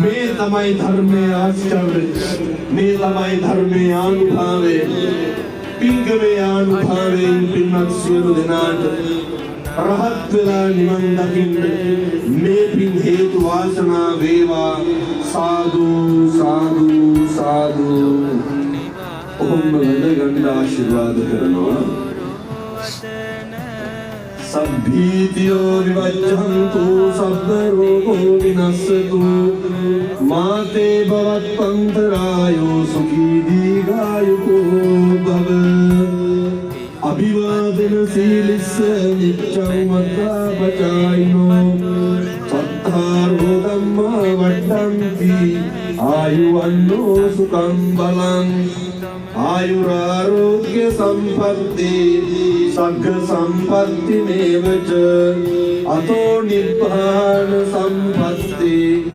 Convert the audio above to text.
මේ තමයි ධර්මයේ ආශ්චර්යය. මේ තමයි ධර්මයේ ආනුභාවය. පින්කමේ ආනුභාවයෙන් පින්වත් සියලු දෙනාට රහත් වෙලා නිවන් දකින්න මේ පින් හේතු වාසනා වේවා. සාදු සාදු සාදු. ඔහොම වැඳගන්න ආශිර්වාද කරනවා. සබ්බීතියෝ විවච්ඡන්තු සබ්බ රෝගෝ විනස්සතු මාතේ භවත්පන්තරායෝ සුඛී දීඝායුකෝ භව. අභිවාදන සීලිස්ස නිච්ඡං වද්දාපචායිනෝ සත්තාරෝ ධම්මා වඩ්ඩන්ති ආයුවන්නෝ සුඛං බලං ආයුරාෝග්‍ය සම්පatti සග්ග සම්පatti මේවච අතෝ නිබ්බාන සම්පස්ස